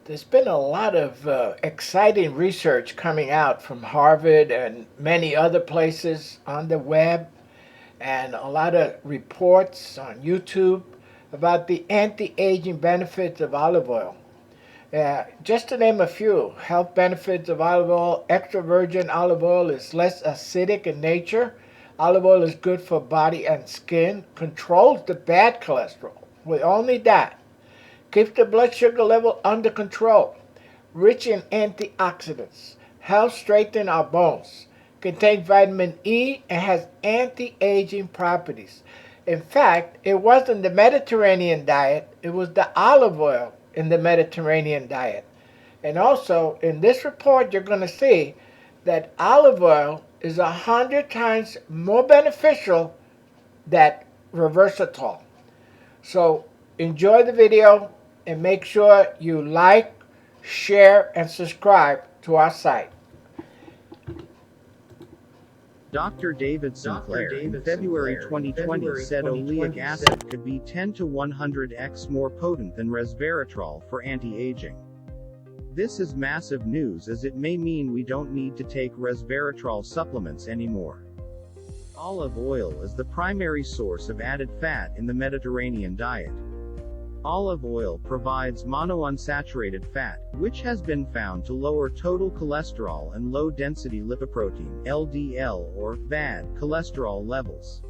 There's been a lot of exciting research coming out from Harvard and many other places on the web, and a lot of reports on YouTube about the anti-aging benefits of olive oil. Just to name a few, health benefits of olive oil: extra virgin olive oil is less acidic in nature. Olive oil is good for body and skin, controls the bad cholesterol. We all need that. Keeps the blood sugar level under control. Rich in antioxidants. Helps strengthen our bones. Contains vitamin E and has anti-aging properties. In fact, it wasn't the Mediterranean diet, it was the olive oil in the Mediterranean diet. And also, in this report, you're going to see that olive oil is 100 times more beneficial than resveratrol. So, enjoy the video and make sure you like, share, and subscribe to our site. Dr. David Sinclair in February 2020 said oleic acid could be 10 to 100x more potent than resveratrol for anti-aging. This is massive news, as it may mean we don't need to take resveratrol supplements anymore. Olive oil is the primary source of added fat in the Mediterranean diet. Olive oil provides monounsaturated fat, which has been found to lower total cholesterol and low-density lipoprotein (LDL) or bad cholesterol levels.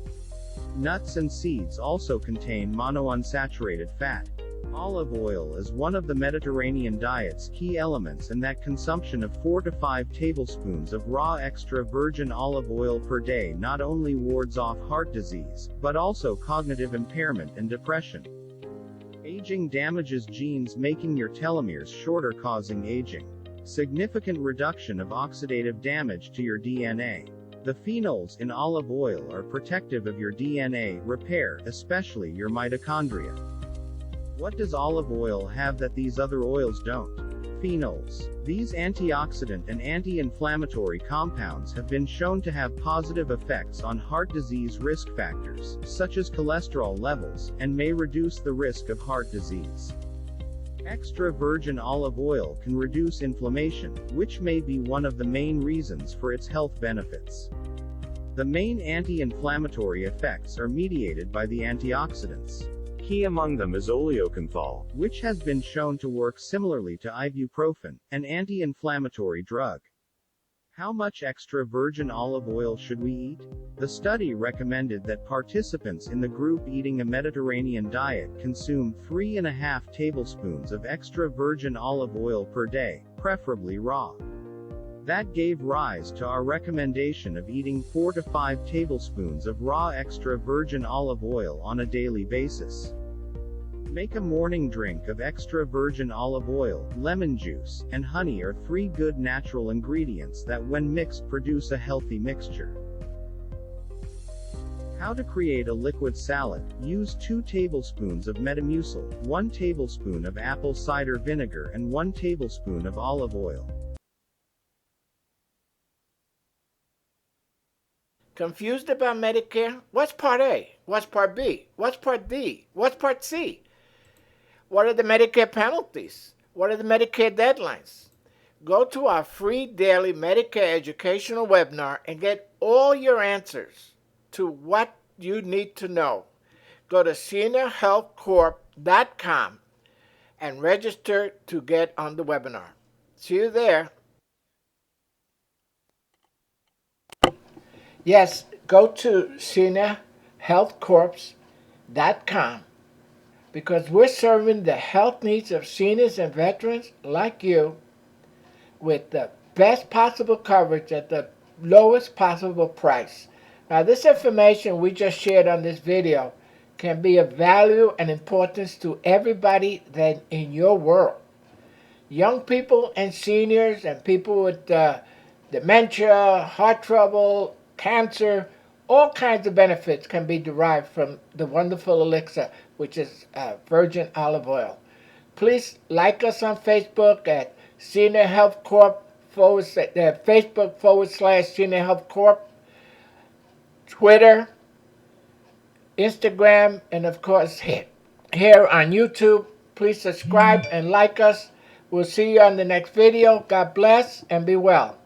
Nuts and seeds also contain monounsaturated fat. Olive oil is one of the Mediterranean diet's key elements, and that consumption of 4 to 5 tablespoons of raw extra virgin olive oil per day not only wards off heart disease, but also cognitive impairment and depression. Aging damages genes, making your telomeres shorter, causing aging. Significant reduction of oxidative damage to your DNA. The phenols in olive oil are protective of your DNA repair, especially your mitochondria. What does olive oil have that these other oils don't? Phenols. These antioxidant and anti-inflammatory compounds have been shown to have positive effects on heart disease risk factors, such as cholesterol levels, and may reduce the risk of heart disease. Extra virgin olive oil can reduce inflammation, which may be one of the main reasons for its health benefits. The main anti-inflammatory effects are mediated by the antioxidants. Key among them is oleocanthal, which has been shown to work similarly to ibuprofen, an anti-inflammatory drug. How much extra virgin olive oil should we eat? The study recommended that participants in the group eating a Mediterranean diet consume 3.5 tablespoons of extra virgin olive oil per day, preferably raw. That gave rise to our recommendation of eating 4 to 5 tablespoons of raw extra virgin olive oil on a daily basis. Make a morning drink of extra virgin olive oil, lemon juice, and honey are 3 good natural ingredients that when mixed produce a healthy mixture. How to create a liquid salad. Use 2 tablespoons of Metamucil, 1 tablespoon of apple cider vinegar, and 1 tablespoon of olive oil. Confused about Medicare? What's Part A? What's Part B? What's Part D? What's Part C? What are the Medicare penalties? What are the Medicare deadlines? Go to our free daily Medicare educational webinar and get all your answers to what you need to know. Go to seniorhealthcorp.com and register to get on the webinar. See you there. Yes, go to seniorhealthcorp.com because we're serving the health needs of seniors and veterans like you with the best possible coverage at the lowest possible price. Now, this information we just shared on this video can be of value and importance to everybody that in your world. Young people and seniors and people with dementia, heart trouble, cancer, all kinds of benefits can be derived from the wonderful elixir, which is virgin olive oil. Please like us on Facebook at Senior Health Corp, Facebook/Senior Health Corp, Twitter, Instagram, and of course here on YouTube. Please subscribe and like us. We'll see you on the next video. God bless and be well.